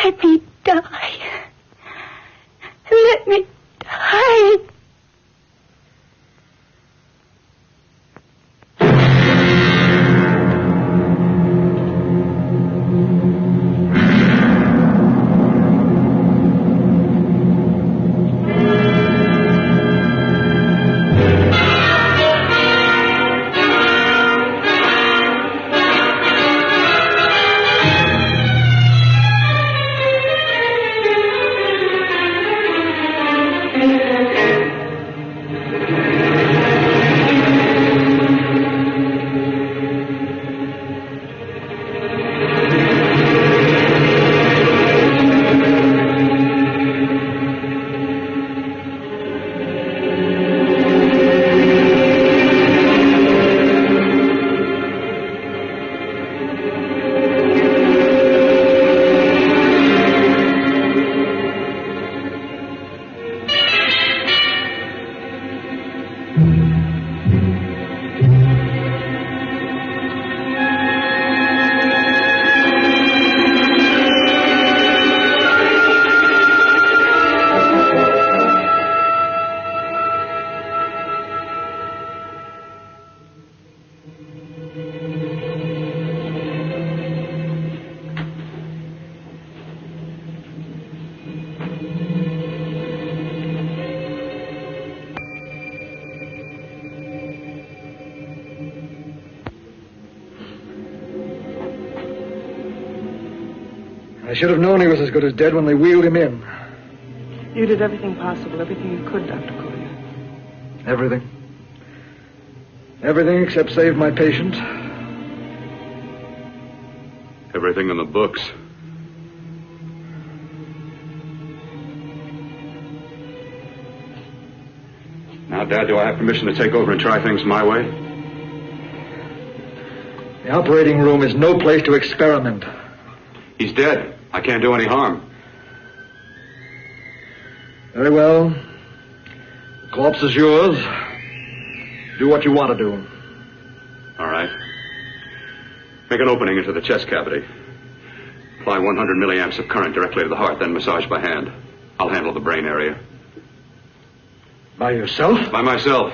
Let me die. Let me die. I should have known he was as good as dead when they wheeled him in. You did everything possible, everything you could, Dr. Collier. Everything. Everything except save my patient. Everything in the books. Now, Dad, do I have permission to take over and try things my way? The operating room is no place to experiment. He's dead. I can't do any harm. Very well. The corpse is yours. Do what you want to do. All right. Make an opening into the chest cavity. Apply 100 milliamps of current directly to the heart, then massage by hand. I'll handle the brain area. By yourself? By myself.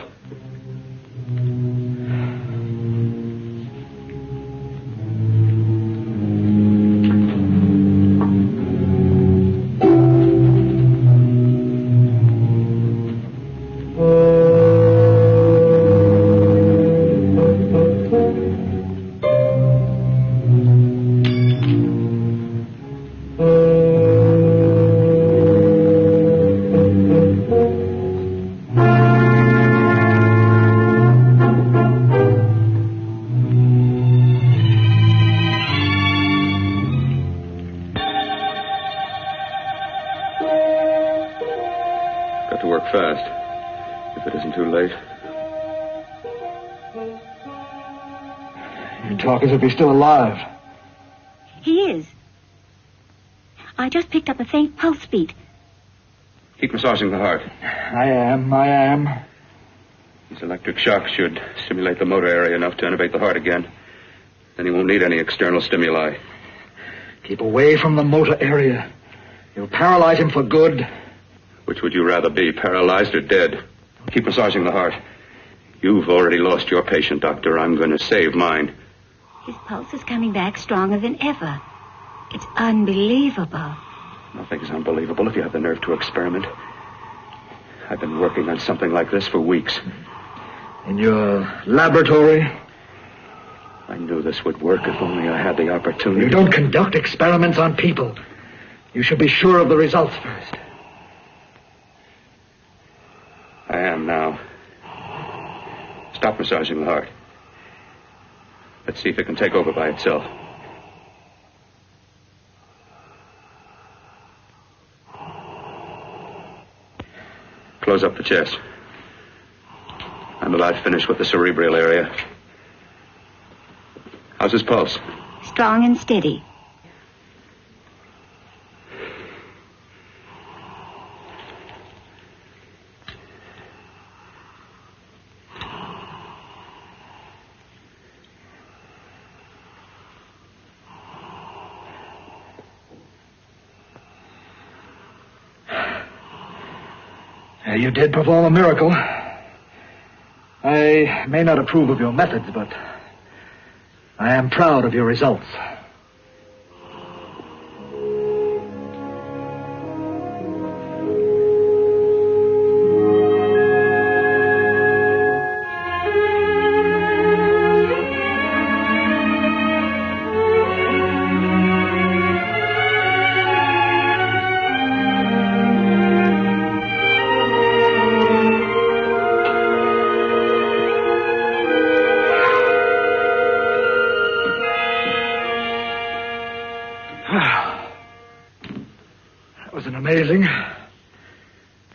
As if he's still alive. He is. I just picked up a faint pulse beat. Keep massaging the heart. I am. These electric shocks should stimulate the motor area enough to innervate the heart again. Then he won't need any external stimuli. Keep away from the motor area. You'll paralyze him for good. Which would you rather be, paralyzed or dead? Keep massaging the heart. You've already lost your patient, Doctor. I'm going to save mine. His pulse is coming back stronger than ever. It's unbelievable. Nothing's unbelievable if you have the nerve to experiment. I've been working on something like this for weeks. In your laboratory? I knew this would work if only I had the opportunity. You don't conduct experiments on people. You should be sure of the results first. I am now. Stop massaging the heart. Let's see if it can take over by itself. Close up the chest. I'm about finished with the cerebral area. How's his pulse? Strong and steady. You did perform a miracle. I may not approve of your methods, but I am proud of your results. Amazing.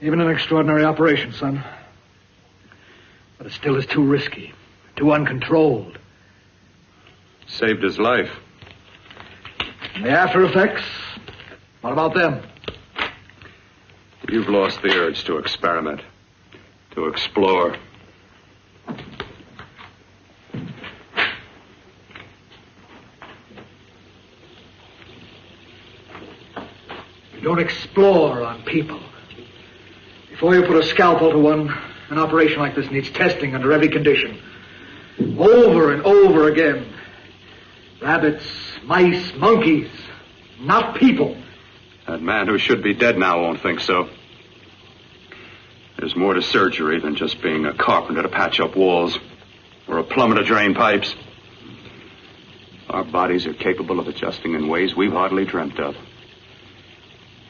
Even an extraordinary operation, son. But it still is too risky, too uncontrolled. Saved his life. And the after effects? What about them? You've lost the urge to experiment, to explore. You don't explore on people. Before you put a scalpel to one, an operation like this needs testing under every condition. Over and over again. Rabbits, mice, monkeys, not people. That man who should be dead now won't think so. There's more to surgery than just being a carpenter to patch up walls or a plumber to drain pipes. Our bodies are capable of adjusting in ways we've hardly dreamt of.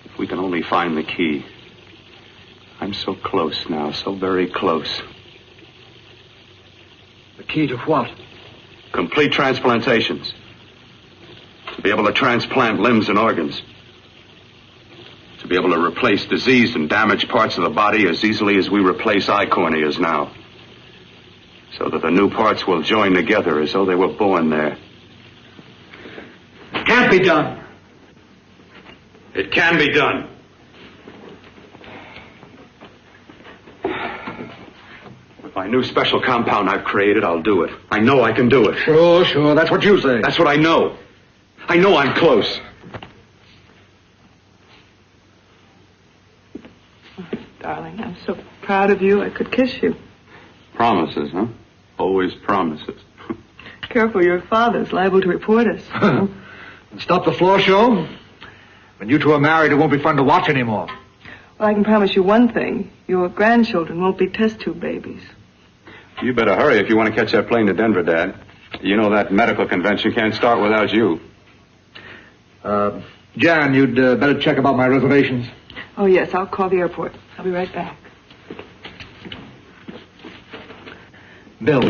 If we can only find the key. I'm so close now, so very close. The key to what? Complete transplantations. To be able to transplant limbs and organs. To be able to replace diseased and damaged parts of the body as easily as we replace eye corneas now. So that the new parts will join together as though they were born there. It can't be done. It can be done. With my new special compound I've created, I'll do it. I know I can do it. Sure. That's what you say. That's what I know. I know I'm close. Darling, I'm so proud of you, I could kiss you. Promises, huh? Always promises. Careful, your father's liable to report us. Stop the floor show. When you two are married, it won't be fun to watch anymore. Well, I can promise you one thing. Your grandchildren won't be test tube babies. You better hurry if you want to catch that plane to Denver, Dad. You know that medical convention can't start without you. Jan, you'd better check about my reservations. Oh, yes, I'll call the airport. I'll be right back. Bill,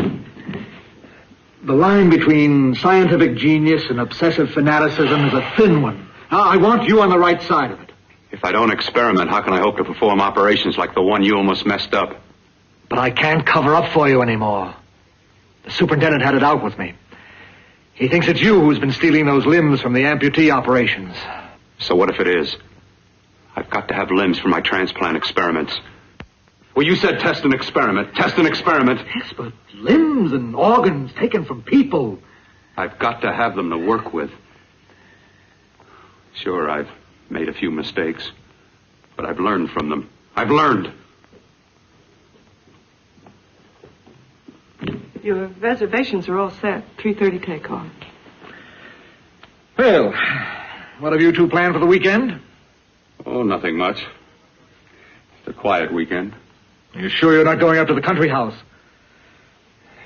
the line between scientific genius and obsessive fanaticism is a thin one. I want you on the right side of it. If I don't experiment, how can I hope to perform operations like the one you almost messed up? But I can't cover up for you anymore. The superintendent had it out with me. He thinks it's you who's been stealing those limbs from the amputee operations. So what if it is? I've got to have limbs for my transplant experiments. Well, you said test and experiment. Test and experiment. Yes, but limbs and organs taken from people. I've got to have them to work with. Sure, I've made a few mistakes, but I've learned from them. I've learned. Your reservations are all set. 3:30 takeoff. Well, what have you two planned for the weekend? Oh, nothing much. It's a quiet weekend. Are you sure you're not going up to the country house?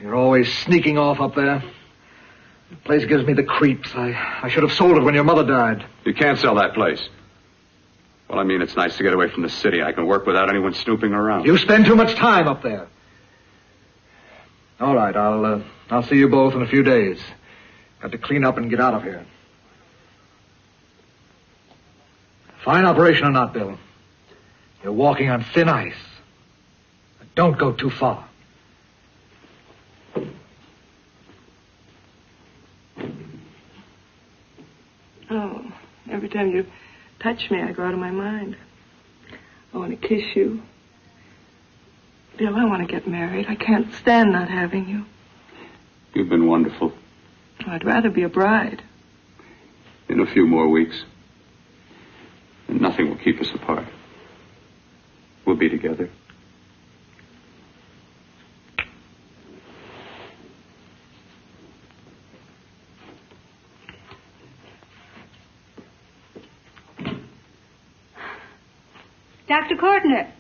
You're always sneaking off up there. The place gives me the creeps. I should have sold it when your mother died. You can't sell that place. Well, I mean, it's nice to get away from the city. I can work without anyone snooping around. You spend too much time up there. All right, I'll see you both in a few days. Got to clean up and get out of here. Fine operation or not, Bill. You're walking on thin ice. But don't go too far. Oh, every time you touch me, I go out of my mind. I want to kiss you. Bill, I want to get married. I can't stand not having you. You've been wonderful. I'd rather be a bride. In a few more weeks. And nothing will keep us apart. We'll be together. Dr. Courtner.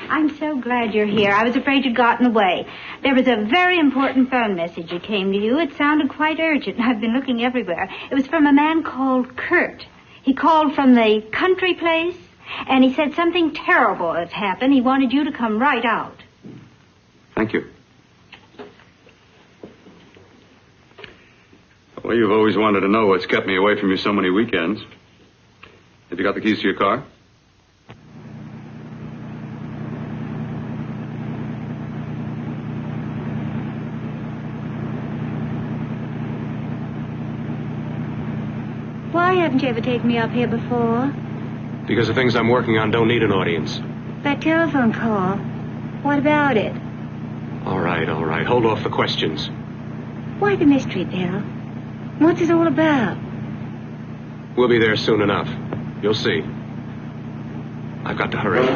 I'm so glad you're here. I was afraid you'd gotten away. There was a very important phone message that came to you. It sounded quite urgent. I've been looking everywhere. It was from a man called Kurt. He called from the country place, and he said something terrible has happened. He wanted you to come right out. Thank you. Well, you've always wanted to know what's kept me away from you so many weekends. Have you got the keys to your car? Why haven't you ever taken me up here before? Because the things I'm working on don't need an audience. That telephone call. What about it? All right. Hold off the questions. Why the mystery, Bill? What's it all about? We'll be there soon enough. You'll see. I've got to hurry.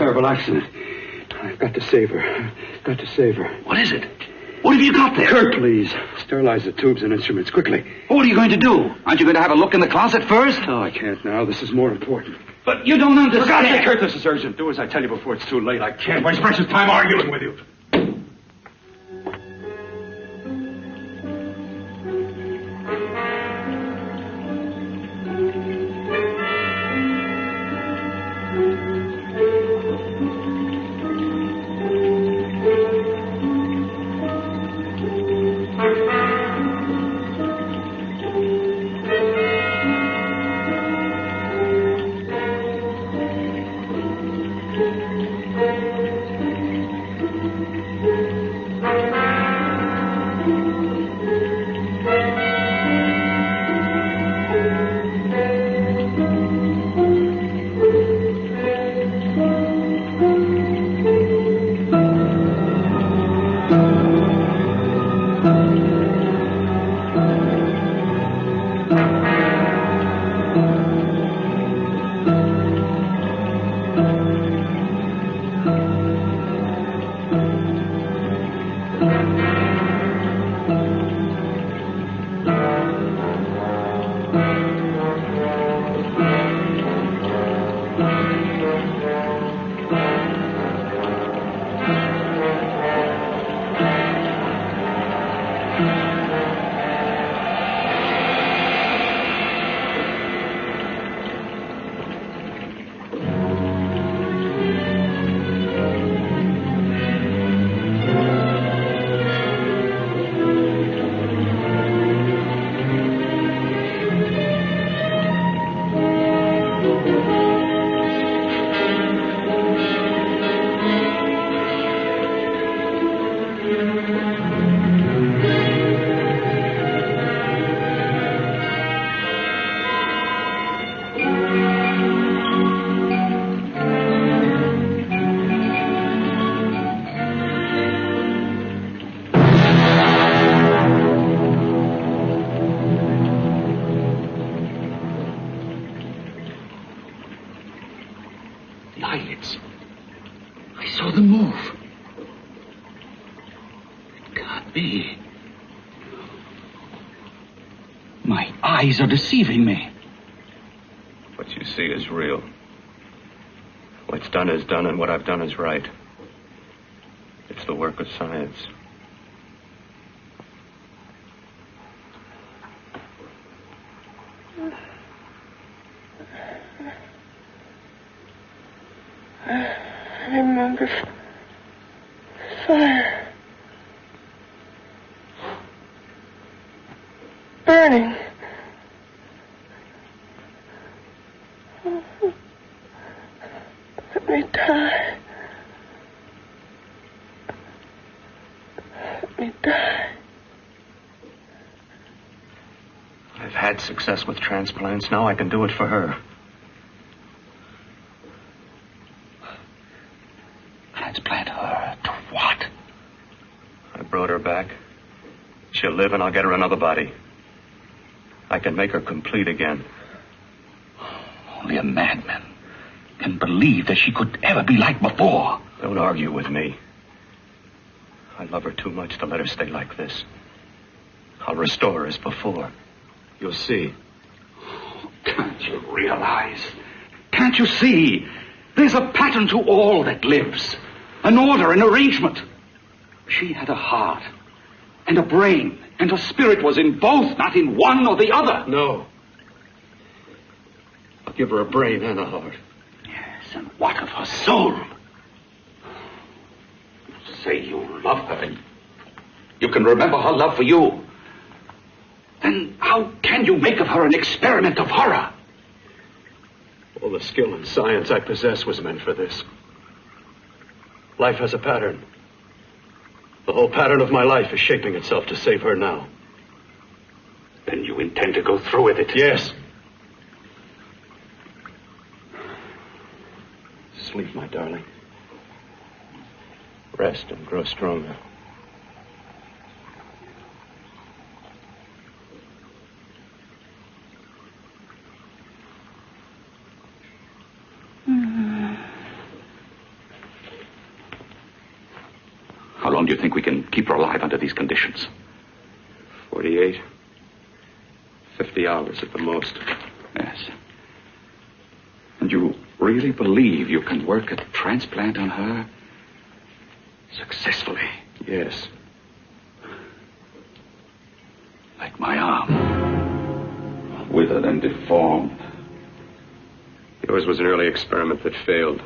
terrible accident. I've got to save her. Got to save her. What is it? What have you got there? Kurt, please. Sterilize the tubes and instruments quickly. What are you going to do? Aren't you going to have a look in the closet first? No, I can't now. This is more important. But you don't understand. For God's sake, Kurt, this is urgent. Do as I tell you before it's too late. I can't waste precious time arguing with you. Eyes are deceiving me. What you see is real. What's done is done, and what I've done is right. It's the work of science. I remember fire. Burning. Let me die. Let me die. I've had success with transplants. Now I can do it for her. Transplant her to what? I brought her back. She'll live, and I'll get her another body. I can make her complete again. Only a madman can believe that she could ever be like before. Don't argue with me. I love her too much to let her stay like this. I'll restore her as before. You'll see. Can't you realize? Can't you see? There's a pattern to all that lives. An order, an arrangement. She had a heart and a brain, and her spirit was in both, not in one or the other. No. I'll give her a brain and a heart. Yes, and what of her soul? You say you love her, and you can remember her love for you. Then how can you make of her an experiment of horror? All the skill and science I possess was meant for this. Life has a pattern. The whole pattern of my life is shaping itself to save her now. Then you intend to go through with it? Yes. Sleep, my darling. Rest and grow stronger. long do you think we can keep her alive under these conditions? 48. 50 hours at the most. Yes. And you really believe you can work a transplant on her successfully? Yes. Like my arm. Withered and deformed. Yours was an early experiment that failed.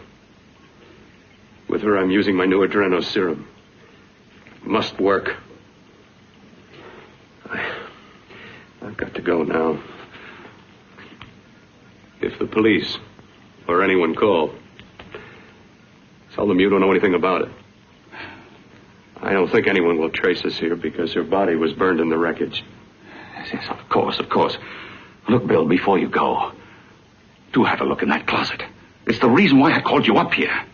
With her, I'm using my new adreno serum. It must work. I've got to go now. If the police or anyone call, tell them you don't know anything about it. I don't think anyone will trace us here because her body was burned in the wreckage. Yes, of course, of course. Look, Bill, before you go, do have a look in that closet. It's the reason why I called you up here.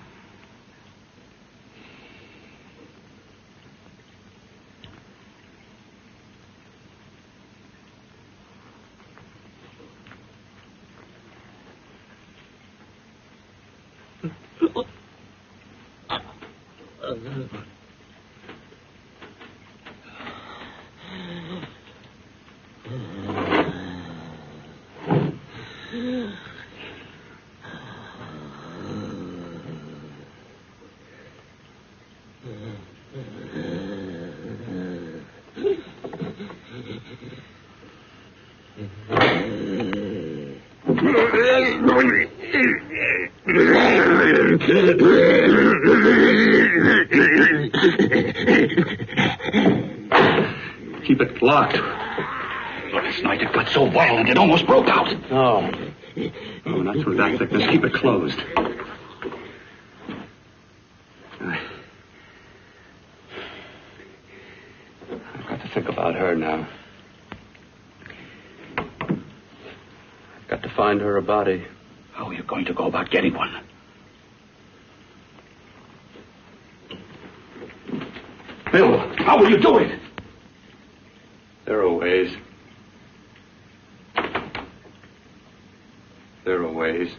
Keep it locked. Last night it got so violent it almost broke out. Oh, not through that thickness. Keep it closed. I've got to think about her now. I've got to find her a body. How are you going to go about getting one? Bill, how will you do it? There are ways. There are ways.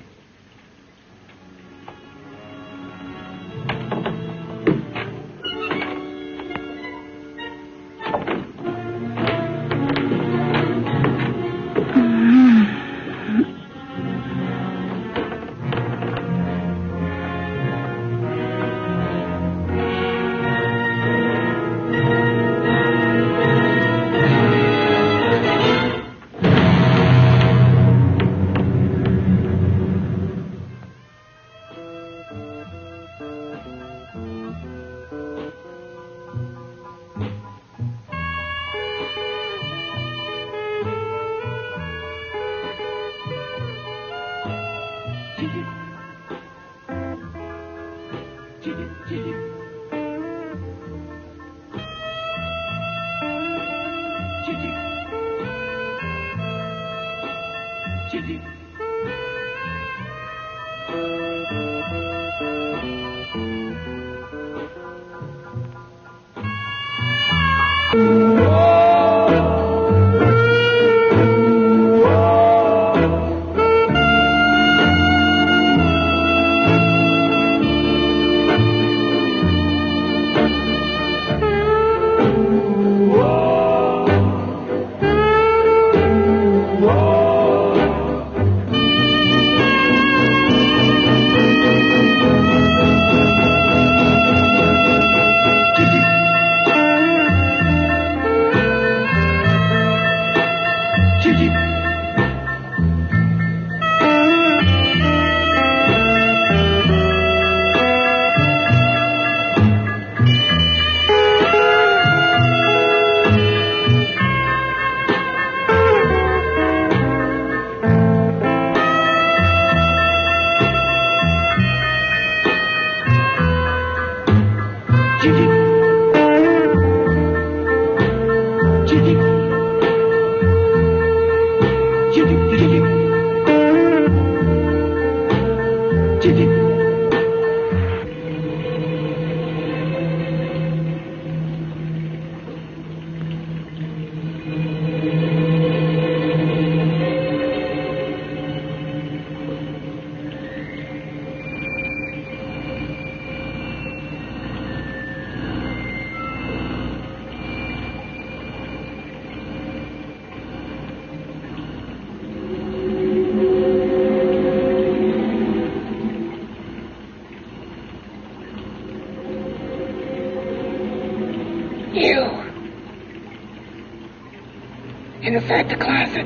hiding inside the closet.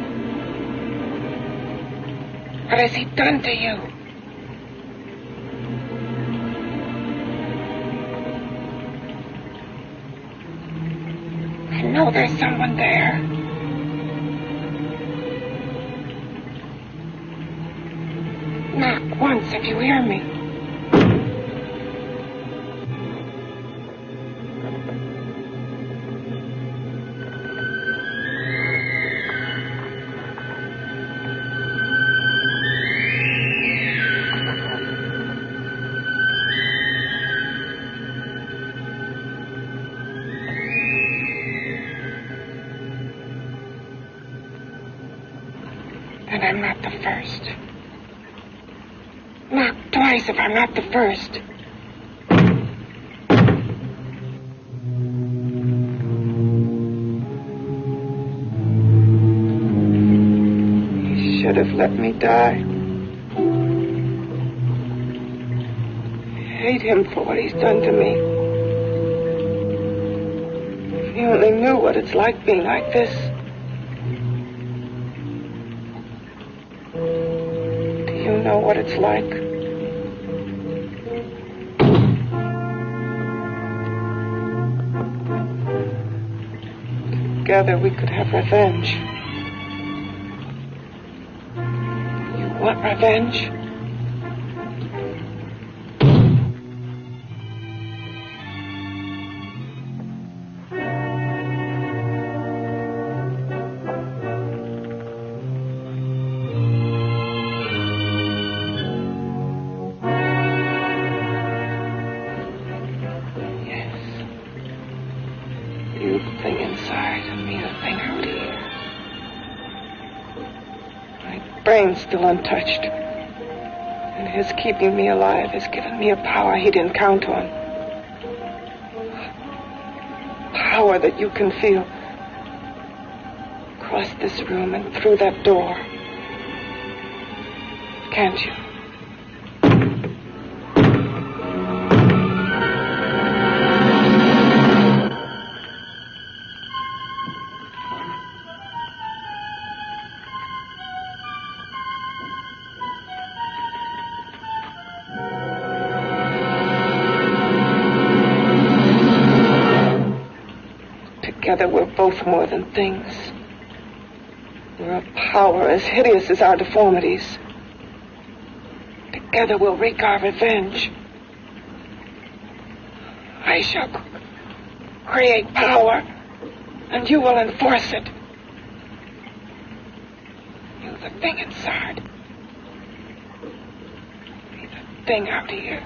What has he done to you? I know there's someone there. Knock once if you hear me. And I'm not the first. Knock twice if I'm not the first. He should have let me die. I hate him for what he's done to me. If he only knew what it's like being like this. You know what it's like. Together we could have revenge. You want revenge? You the thing inside and me the thing out here. My brain's still untouched. And his keeping me alive has given me a power he didn't count on. Power that you can feel. Across this room and through that door. Can't you? Together we're both more than things. We're a power as hideous as our deformities. Together we'll wreak our revenge. I shall create power, and you will enforce it. You the thing inside. Me the thing out here.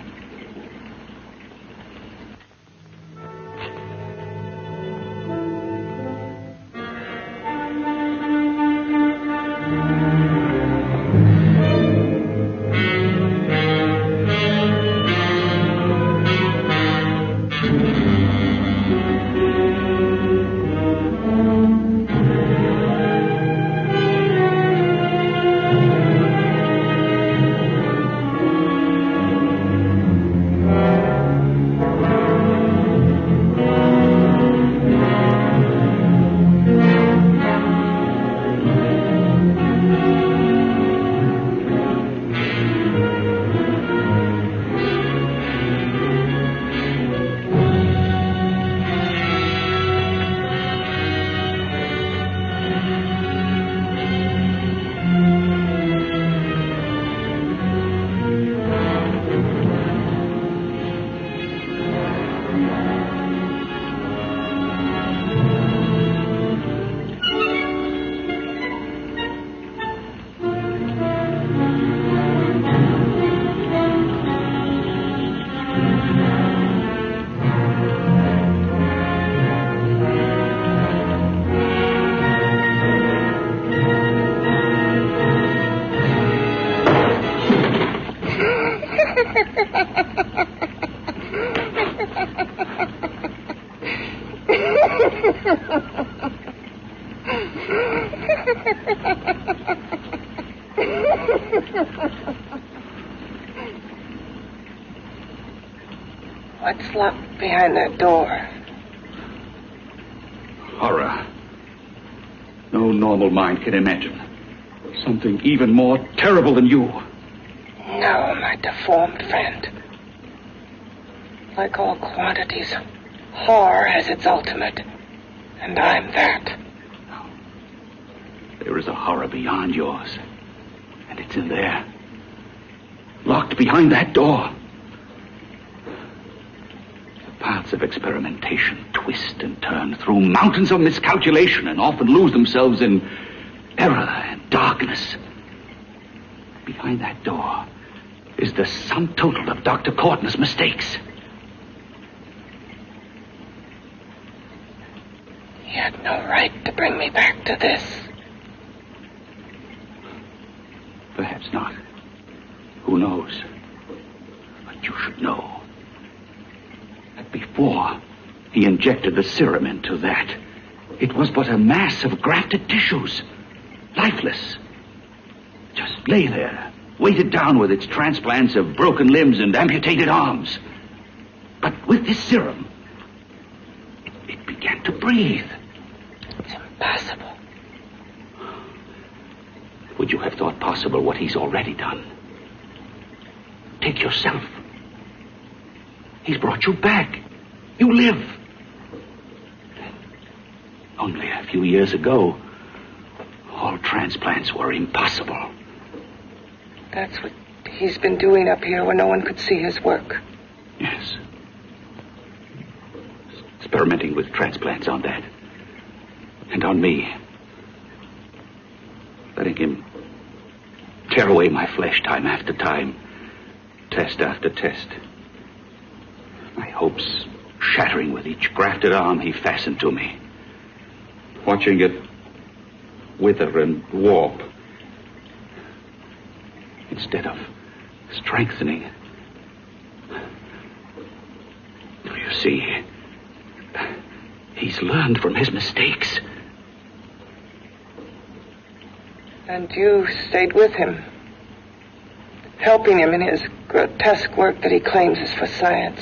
What's locked behind that door? Horror. No normal mind can imagine. Something even more terrible than you. No, my deformed friend. Like all quantities, horror has its ultimate. And I'm that. There is a horror beyond yours. And it's in there. Locked behind that door. The paths of experimentation twist and turn through mountains of miscalculation and often lose themselves in error and darkness. Behind that door is the sum total of Dr. Courtney's mistakes. He had no right to bring me back to this. Perhaps not. Who knows? But you should know that before he injected the serum into that, it was but a mass of grafted tissues, lifeless. Just lay there, weighted down with its transplants of broken limbs and amputated arms. But with this serum, it began to breathe. It's impossible. Would you have thought possible what he's already done? Take yourself. He's brought you back. You live. Only a few years ago, all transplants were impossible. That's what he's been doing up here where no one could see his work. Yes. Experimenting with transplants on that. And on me. Letting him tear away my flesh time after time. Test after test. My hopes shattering with each grafted arm he fastened to me. Watching it wither and warp. Instead of strengthening. You see, he's learned from his mistakes. And you stayed with him, helping him in his grotesque work that he claims is for science.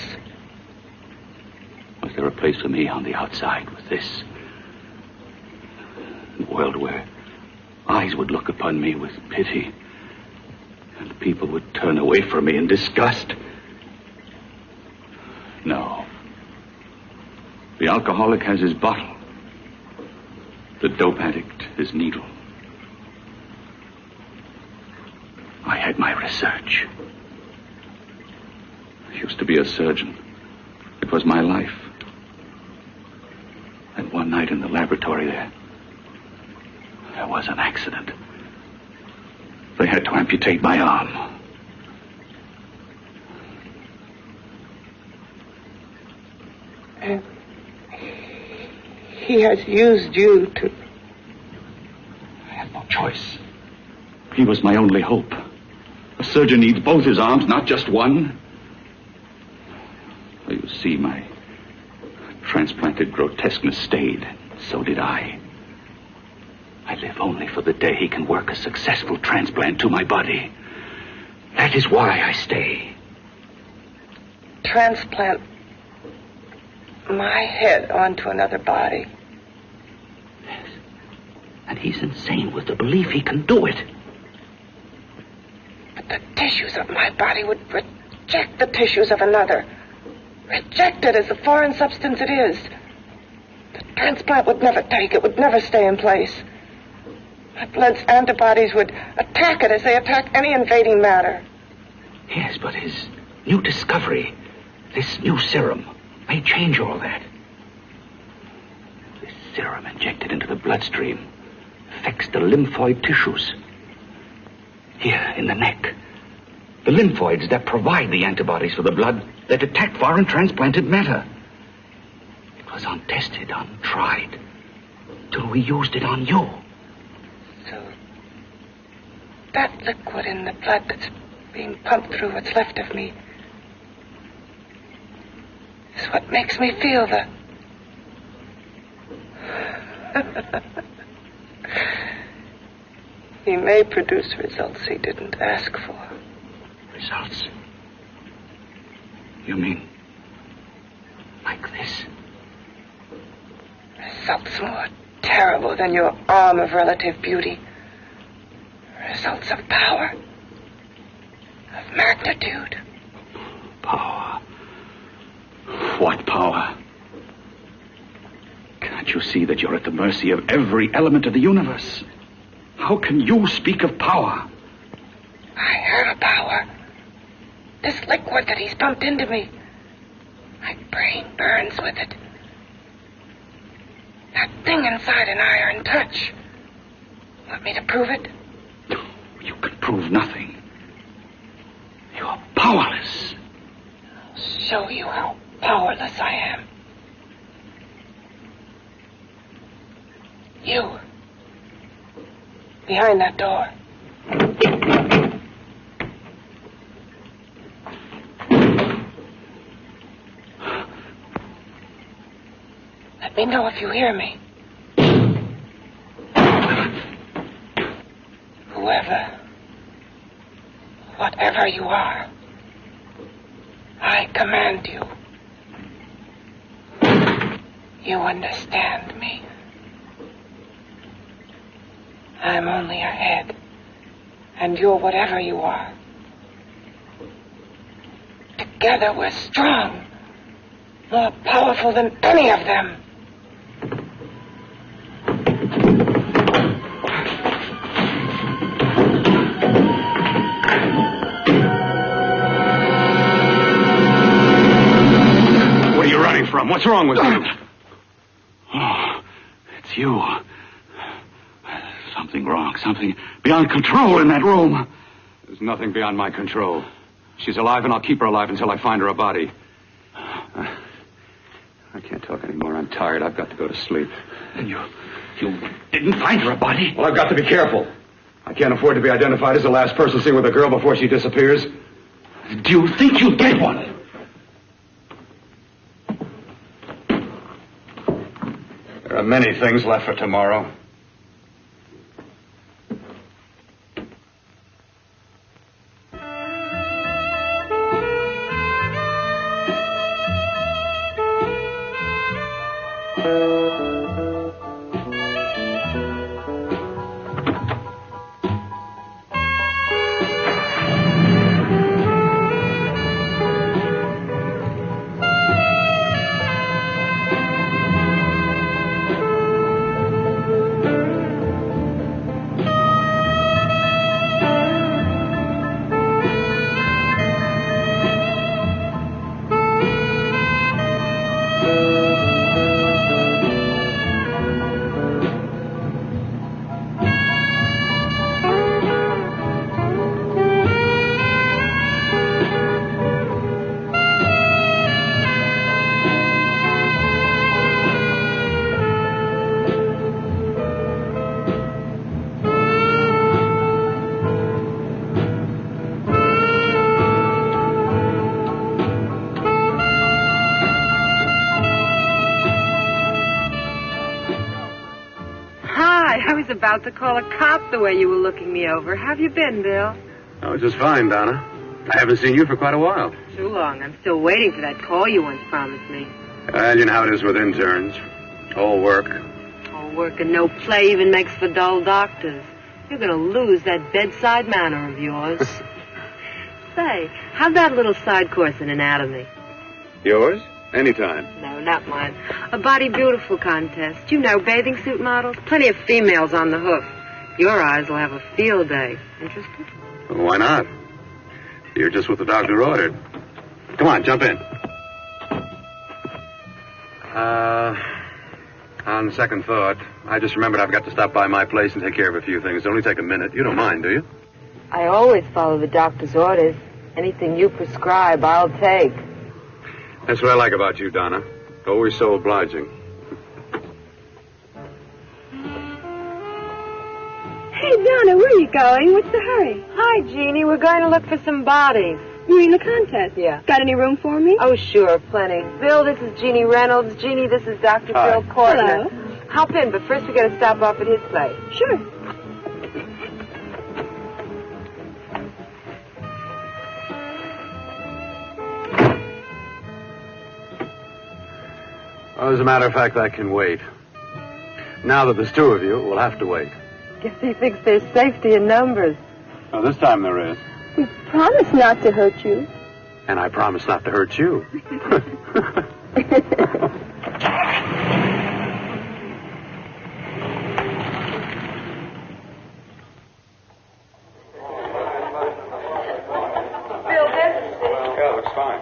Was there a place for me on the outside with this? A world where eyes would look upon me with pity and people would turn away from me in disgust? No. The alcoholic has his bottle. The dope addict his needle. I had my research. I used to be a surgeon. It was my life. And one night in the laboratory there was an accident. They had to amputate my arm. And he has used you to... I had no choice. He was my only hope. A surgeon needs both his arms, not just one. You see, my transplanted grotesqueness stayed. So did I. I live only for the day he can work a successful transplant to my body. That is why I stay. Transplant my head onto another body. Yes. And he's insane with the belief he can do it. But the tissues of my body would reject the tissues of another. Reject it as the foreign substance it is. The transplant would never take it, would never stay in place. My blood's antibodies would attack it as they attack any invading matter. Yes, but his new discovery, this new serum, may change all that. This serum injected into the bloodstream affects the lymphoid tissues. Here, in the neck. The lymphoids that provide the antibodies for the blood that attack foreign transplanted matter. It was untested, untried, till we used it on you. So, that liquid in the blood that's being pumped through what's left of me is what makes me feel the... He may produce results he didn't ask for. Results? You mean like this? Results more terrible than your arm of relative beauty. Results of power, of magnitude. Power? What power? Can't you see that you're at the mercy of every element of the universe? How can you speak of power? I have a power. This liquid that he's pumped into me. My brain burns with it. That thing inside an iron touch. Want me to prove it? You can prove nothing. You're powerless. I'll show you how powerless I am. You. Behind that door. Let me know if you hear me. Whoever, whatever you are, I command you. You understand me. I'm only a head, and you're whatever you are. Together we're strong, more powerful than any of them. What are you running from? What's wrong with you? Oh, it's you. Something wrong. Something beyond control in that room. There's nothing beyond my control. She's alive, and I'll keep her alive until I find her a body. I can't talk anymore. I'm tired. I've got to go to sleep. And you didn't find her a body? Well, I've got to be careful. I can't afford to be identified as the last person seen with a girl before she disappears. Do you think you'll get one? There are many things left for tomorrow. About to call a cop the way you were looking me over. How have you been, Bill? Oh, just fine, Donna. I haven't seen you for quite a while. Too long. I'm still waiting for that call you once promised me. Well, you know how it is with interns. All work. All work and no play even makes for dull doctors. You're going to lose that bedside manner of yours. Say, how's that little side course in anatomy? Yours? Anytime. No, not mine. A Body Beautiful contest. You know, bathing suit models. Plenty of females on the hoof. Your eyes will have a field day. Interested? Well, why not? You're just what the doctor ordered. Come on, jump in. On second thought, I just remembered I've got to stop by my place and take care of a few things. It'll only take a minute. You don't mind, do you? I always follow the doctor's orders. Anything you prescribe, I'll take. That's what I like about you, Donna. Always so obliging. Hey, Donna, where are you going? What's the hurry? Hi, Jeannie. We're going to look for some bodies. You mean the contest? Yeah. Got any room for me? Oh, sure, plenty. Bill, this is Jeannie Reynolds. Jeannie, this is Dr. Hi. Bill Cortner. Hello. Hop in, but first we got to stop off at his place. Sure. Well, as a matter of fact, I can wait. Now that there's two of you, we'll have to wait. Guess he thinks there's safety in numbers. Well, this time there is. We promise not to hurt you. And I promise not to hurt you. Yeah, looks fine.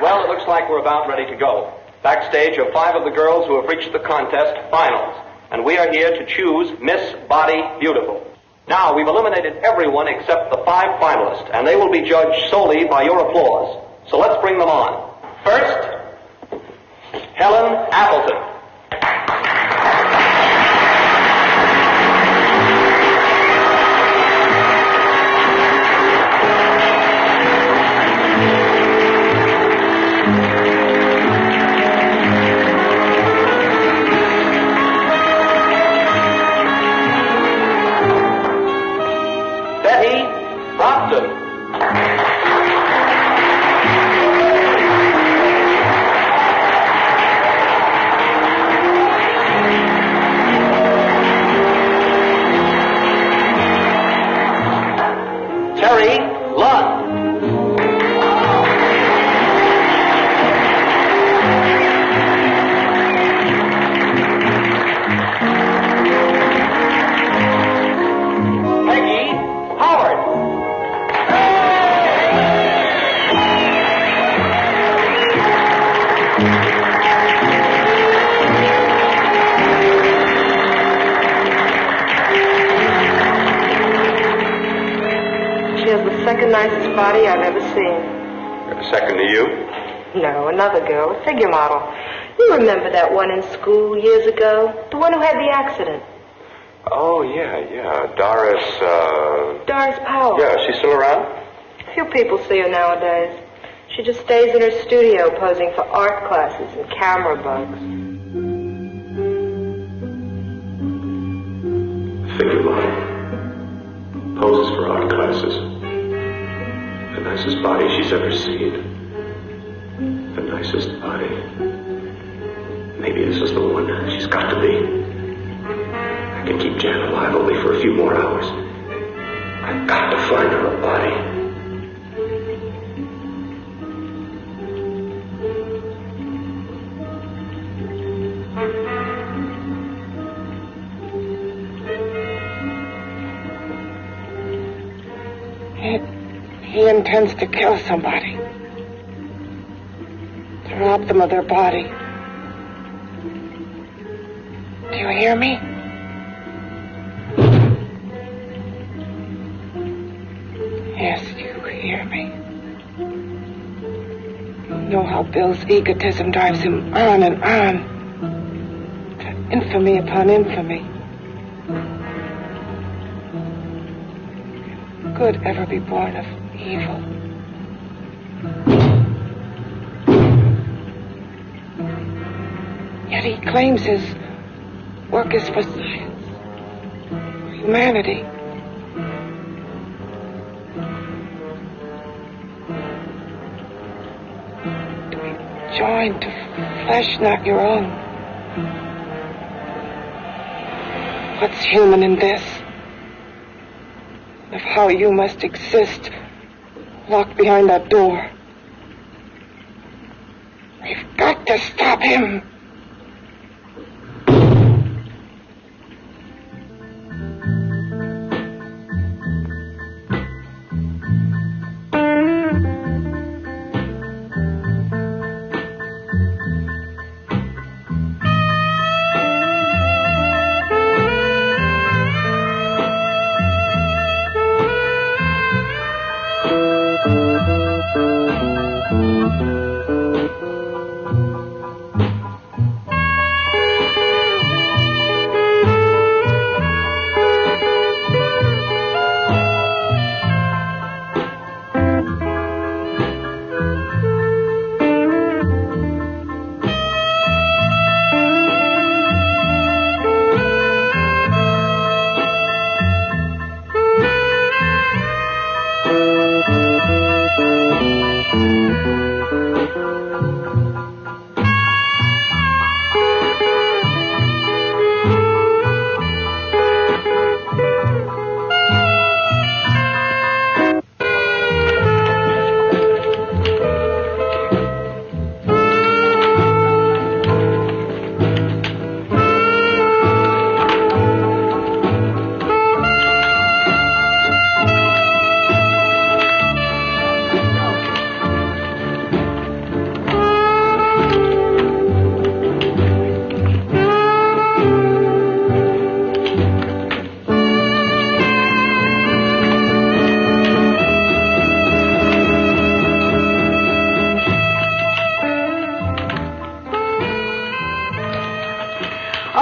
Well, it looks like we're about ready to go. Backstage are 5 of the girls who have reached the contest finals, and we are here to choose Miss Body Beautiful. Now, we've eliminated everyone except the 5 finalists, and they will be judged solely by your applause. So let's bring them on. First, Helen Appleton. Nicest body I've ever seen. Second to you? No, another girl, a figure model. You remember that one in school years ago? The one who had the accident. Oh, yeah. Doris Powell. Yeah, she's still around? Few people see her nowadays. She just stays in her studio posing for art classes and camera bugs. Figure model. Poses for art classes. The nicest body she's ever seen. The nicest body. Maybe this is the one she's got to be. I can keep Jan alive only for a few more hours. I've got to find her a body. He intends to kill somebody. To rob them of their body. Do you hear me? Yes, you hear me. You know how Bill's egotism drives him on and on. To infamy upon infamy. Could ever be born of evil. Yet he claims his work is for science, for humanity. To be joined to flesh not your own. What's human in this? Of how you must exist locked behind that door. We've got to stop him.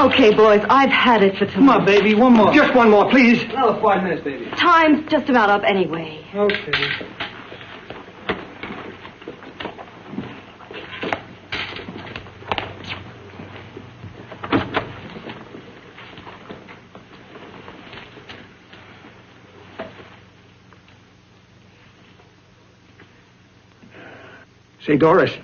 Okay, boys, I've had it for tonight. Come on, baby, one more. Just one more, please. Another 5 minutes, baby. Time's just about up anyway. Okay. Say, Doris,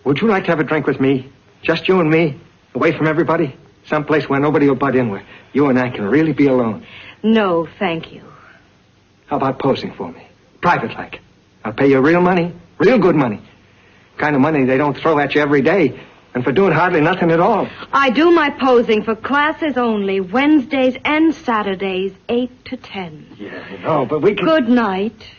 would you like to have a drink with me? Just you and me, away from everybody? Someplace where nobody will butt in, where you and I can really be alone. No, thank you. How about posing for me? Private like. I'll pay you real money, real good money. Kind of money they don't throw at you every day, and for doing hardly nothing at all. I do my posing for classes only, Wednesdays and Saturdays, 8 to 10. Yeah, I know, but we can... Good night.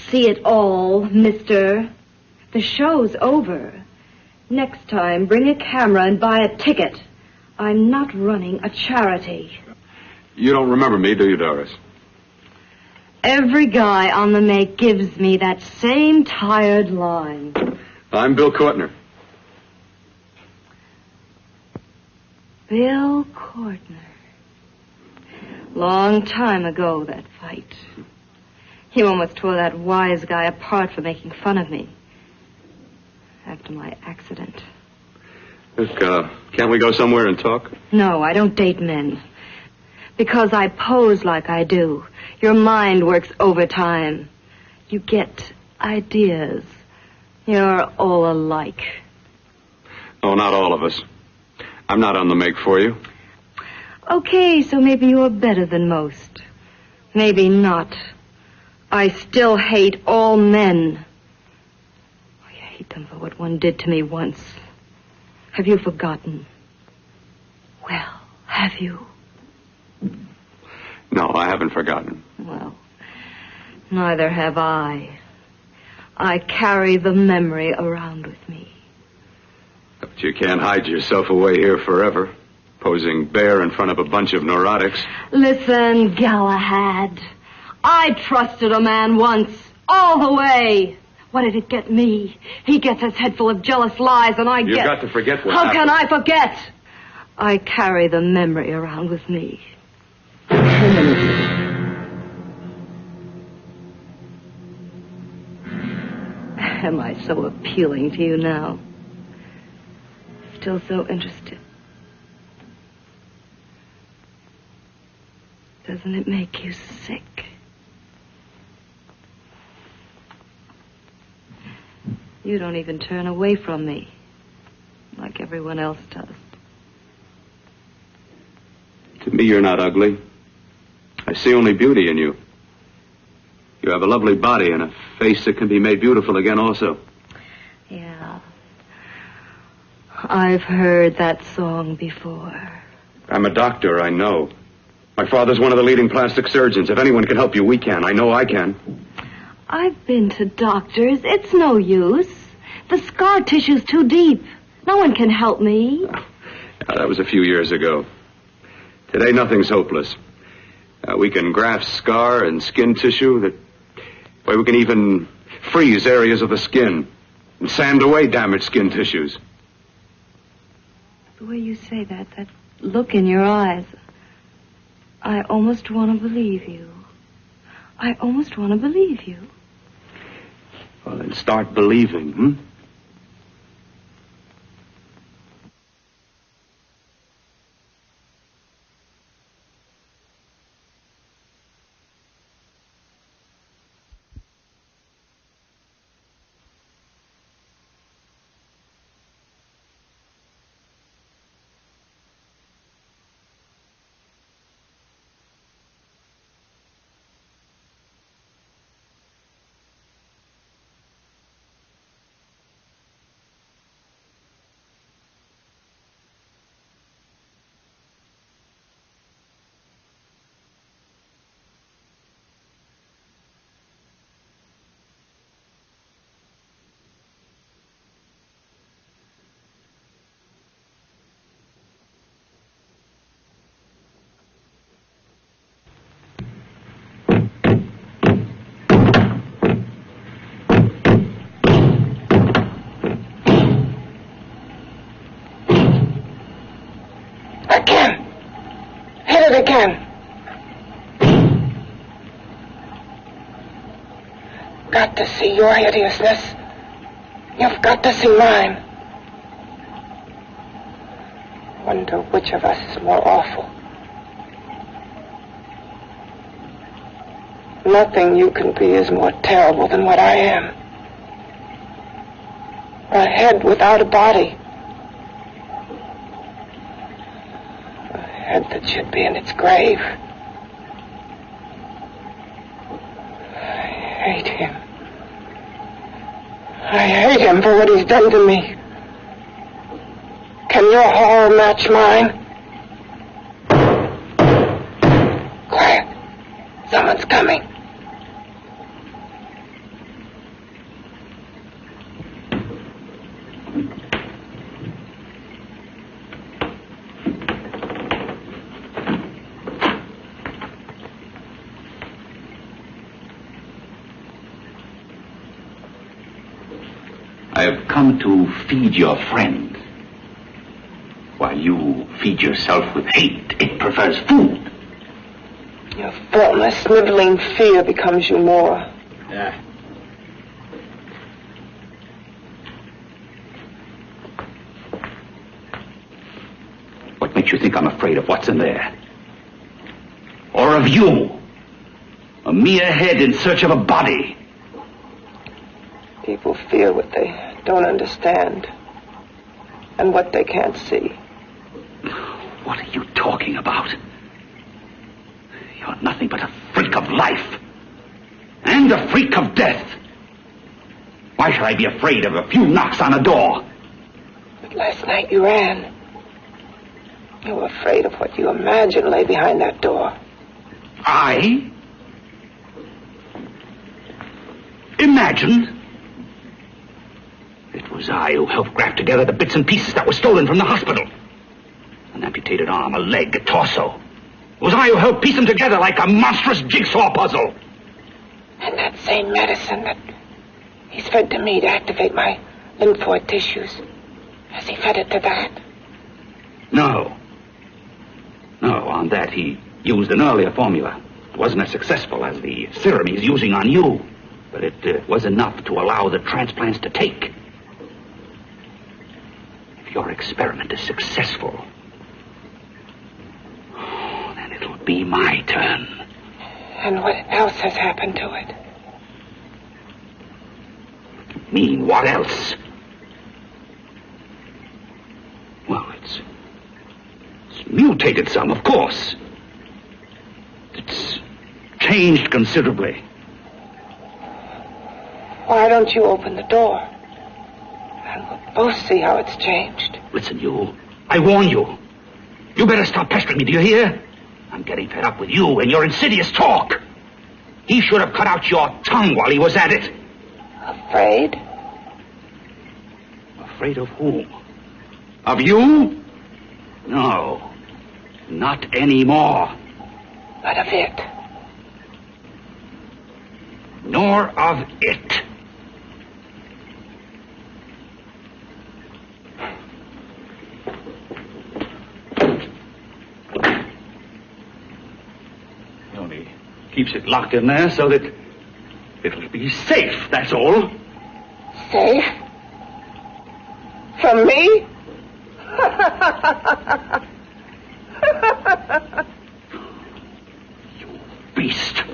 See it all, mister. The show's over. Next time, bring a camera and buy a ticket. I'm not running a charity. You don't remember me, do you, Doris? Every guy on the make gives me that same tired line. I'm Bill Courtner. Bill Courtner. Long time ago, that fight. You almost tore that wise guy apart for making fun of me. After my accident. Look, can't we go somewhere and talk? No, I don't date men. Because I pose like I do. Your mind works overtime. You get ideas. You're all alike. Oh, not all of us. I'm not on the make for you. Okay, so maybe you're better than most. Maybe not. I still hate all men. I hate them for what one did to me once. Have you forgotten? Well, have you? No, I haven't forgotten. Well, neither have I. I carry the memory around with me. But you can't hide yourself away here forever, posing bare in front of a bunch of neurotics. Listen, Galahad. I trusted a man once, all the way. What did it get me? He gets his head full of jealous lies, and I get... You've got to forget what How happened. can I forget? I carry the memory around with me. Am I so appealing to you now? Still so interested? Doesn't it make you sick? You don't even turn away from me, like everyone else does. To me, you're not ugly. I see only beauty in you. You have a lovely body and a face that can be made beautiful again also. Yeah. I've heard that song before. I'm a doctor, I know. My father's one of the leading plastic surgeons. If anyone can help you, we can. I know I can. I've been to doctors. It's no use. The scar tissue's too deep. No one can help me. That was a few years ago. Today, nothing's hopeless. We can graft scar and skin tissue that... Well, we can even freeze areas of the skin and sand away damaged skin tissues. The way you say that look in your eyes, I almost want to believe you. I almost want to believe you. Well, then start believing, hmm? again. Got to see your hideousness. You've got to see mine. Wonder which of us is more awful. Nothing you can be is more terrible than what I am. A head without a body. A head that should be in its grave. I hate him. I hate him for what he's done to me. Can your horror match mine? Quiet. Someone's coming. I have come to feed your friend. While you feed yourself with hate, it prefers food. Your faultless, sniveling fear becomes you more. Yeah. What makes you think I'm afraid of what's in there? Or of you? A mere head in search of a body. People fear what they don't understand and what they can't see. What are you talking about? You're nothing but a freak of life and a freak of death. Why should I be afraid of a few knocks on a door? But last night you ran. You were afraid of what you imagined lay behind that door. I? Imagined? It was I who helped graft together the bits and pieces that were stolen from the hospital. An amputated arm, a leg, a torso. It was I who helped piece them together like a monstrous jigsaw puzzle. And that same medicine that he's fed to me to activate my lymphoid tissues. Has he fed it to that? No. No, on that he used an earlier formula. It wasn't as successful as the serum he's using on you. But it was enough to allow the transplants to take. If your experiment is successful, then it'll be my turn. And what else has happened to it? You mean, what else? Well, it's mutated some, of course. It's changed considerably. Why don't you open the door? And we'll both see how it's changed. Listen, you. I warn you. You better stop pestering me, do you hear? I'm getting fed up with you and your insidious talk. He should have cut out your tongue while he was at it. Afraid? Afraid of whom? Of you? No. Not anymore. But of it. Nor of it. He only keeps it locked in there so that it'll be safe, that's all. Safe? From me? You beast.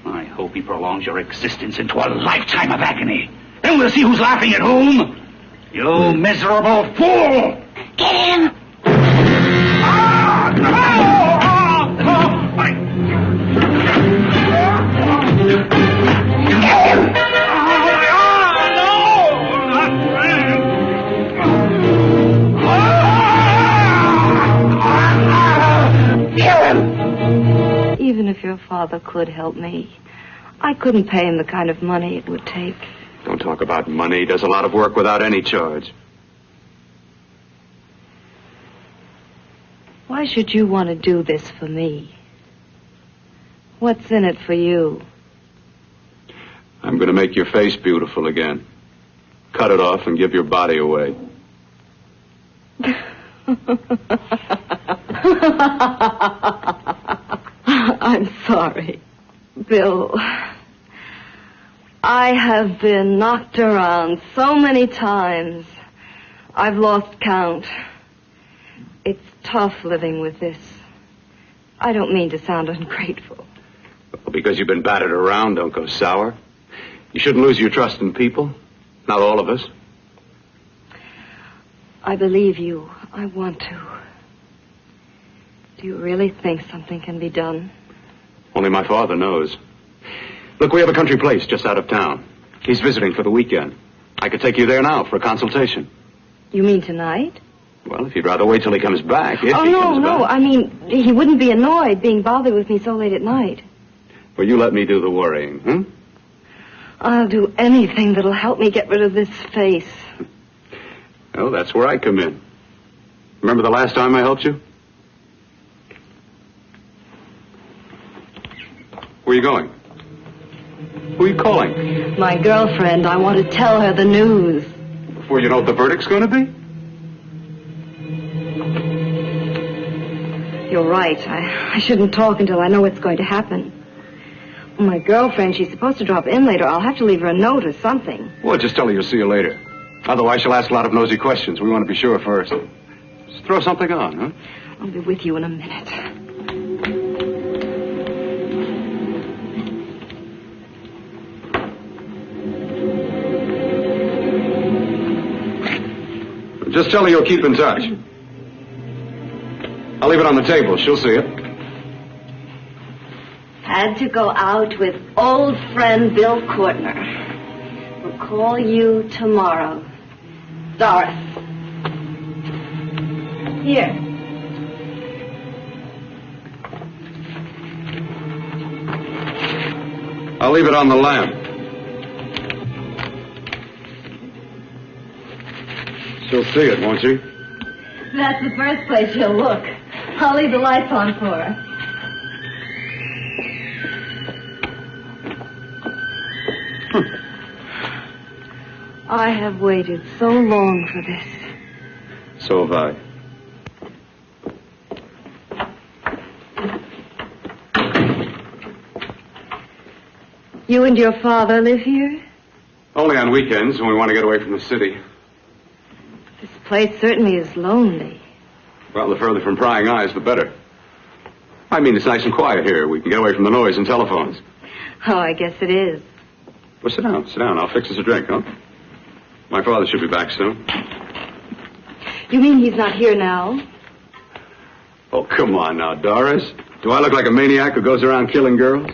I hope he prolongs your existence into a lifetime of agony. Then we'll see who's laughing at whom. You miserable fool! Get him! Even if your father could help me, I couldn't pay him the kind of money it would take. Don't talk about money. He does a lot of work without any charge. Why should you want to do this for me? What's in it for you? I'm going to make your face beautiful again. Cut it off and give your body away. I'm sorry, Bill. I have been knocked around so many times. I've lost count. It's tough living with this. I don't mean to sound ungrateful. Well, because you've been battered around, don't go sour. You shouldn't lose your trust in people. Not all of us. I believe you. I want to. Do you really think something can be done? Only my father knows. Look, we have a country place just out of town. He's visiting for the weekend. I could take you there now for a consultation. You mean tonight? Well, if you'd rather wait till he comes back. No. I mean, he wouldn't be annoyed being bothered with me so late at night. Well, you let me do the worrying, hmm? I'll do anything that'll help me get rid of this face. Well, that's where I come in. Remember the last time I helped you? Where are you going? Who are you calling? My girlfriend. I want to tell her the news. Before you know what the verdict's going to be? You're right. I shouldn't talk until I know what's going to happen. My girlfriend, she's supposed to drop in later. I'll have to leave her a note or something. Well, just tell her you'll see her later. Otherwise, she'll ask a lot of nosy questions. We want to be sure first. Just throw something on, huh? I'll be with you in a minute. Just tell her you'll keep in touch. I'll leave it on the table. She'll see it. Had to go out with old friend Bill Courtner. We'll call you tomorrow. Doris. Here. I'll leave it on the lamp. She'll see it, won't she? That's the first place she'll look. I'll leave the lights on for her. I have waited so long for this. So have I. You and your father live here? Only on weekends when we want to get away from the city. This place certainly is lonely. Well, the further from prying eyes, the better. I mean, it's nice and quiet here. We can get away from the noise and telephones. Oh, I guess it is. Well, sit down. Sit down. I'll fix us a drink, huh? My father should be back soon. You mean he's not here now? Oh, come on now, Doris. Do I look like a maniac who goes around killing girls?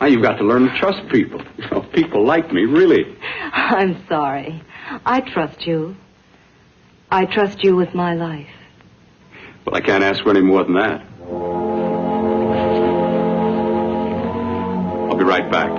Now, you've got to learn to trust people. You know, people like me, really. I'm sorry. I trust you. I trust you with my life. Well, I can't ask for any more than that. I'll be right back.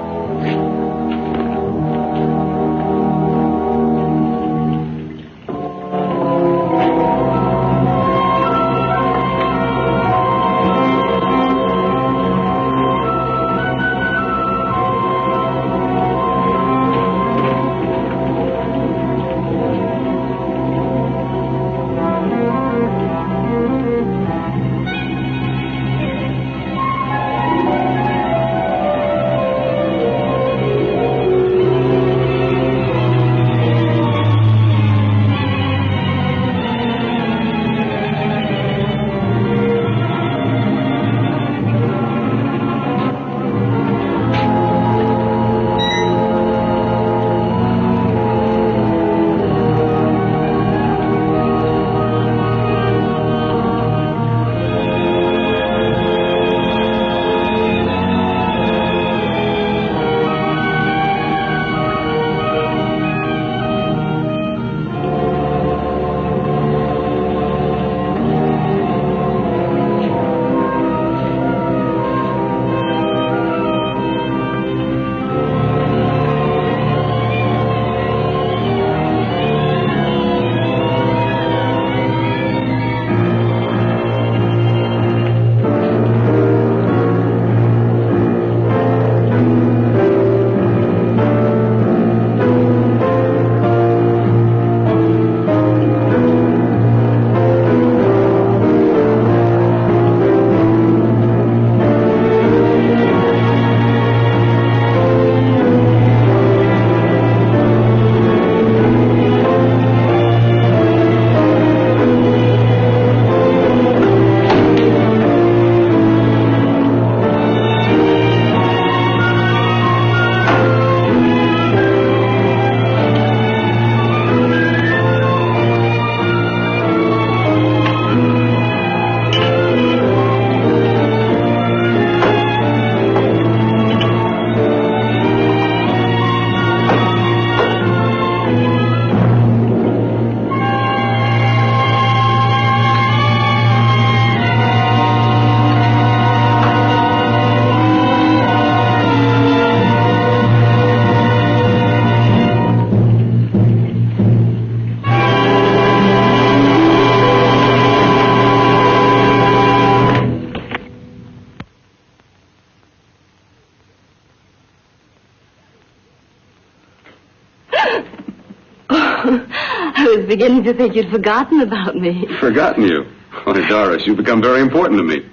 I was beginning to think you'd forgotten about me. Forgotten you? Why, Doris, you've become very important to me.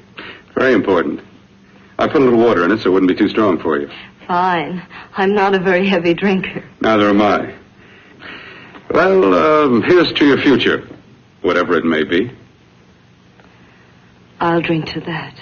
Very important. I put a little water in it so it wouldn't be too strong for you. Fine. I'm not a very heavy drinker. Neither am I. Well, here's to your future, whatever it may be. I'll drink to that.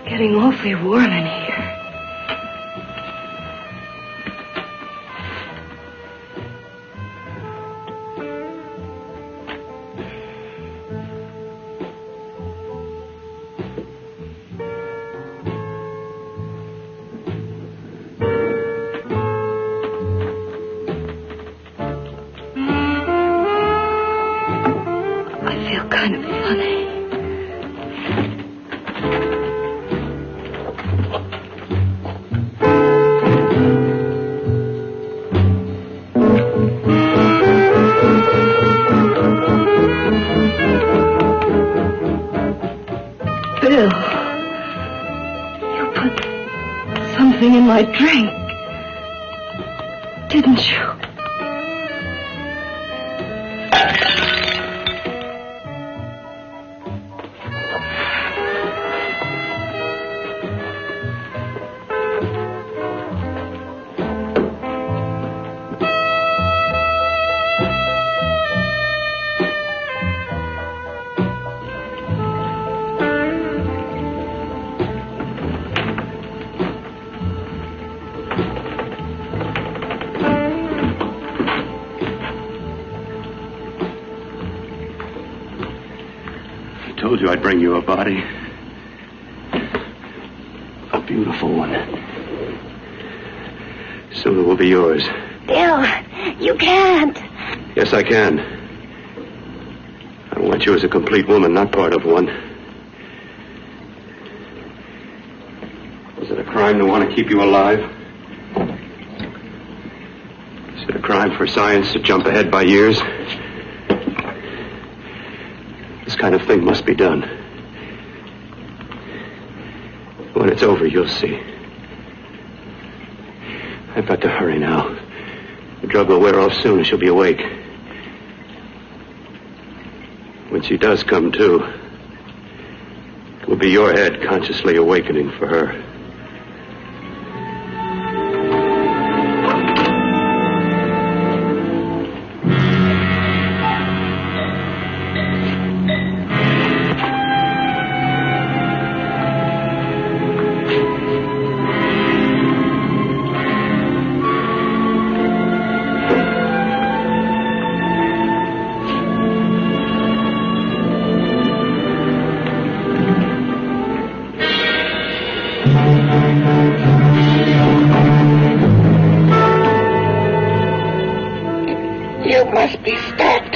Getting awfully warm in here. I feel kind of funny. In my drink, didn't you? I told you I'd bring you a body. A beautiful one. Soon it will be yours. Bill, you can't. Yes, I can. I want you as a complete woman, not part of one. Is it a crime to want to keep you alive? Is it a crime for science to jump ahead by years? This kind of thing must be done. When it's over, you'll see. I've got to hurry now. The drug will wear off soon and she'll be awake. When she does come to, it will be your head consciously awakening for her. You must be stopped.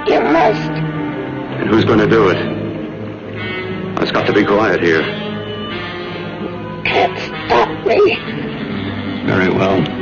You must. And who's going to do it? It's got to be quiet here. Can't stop me. Very well.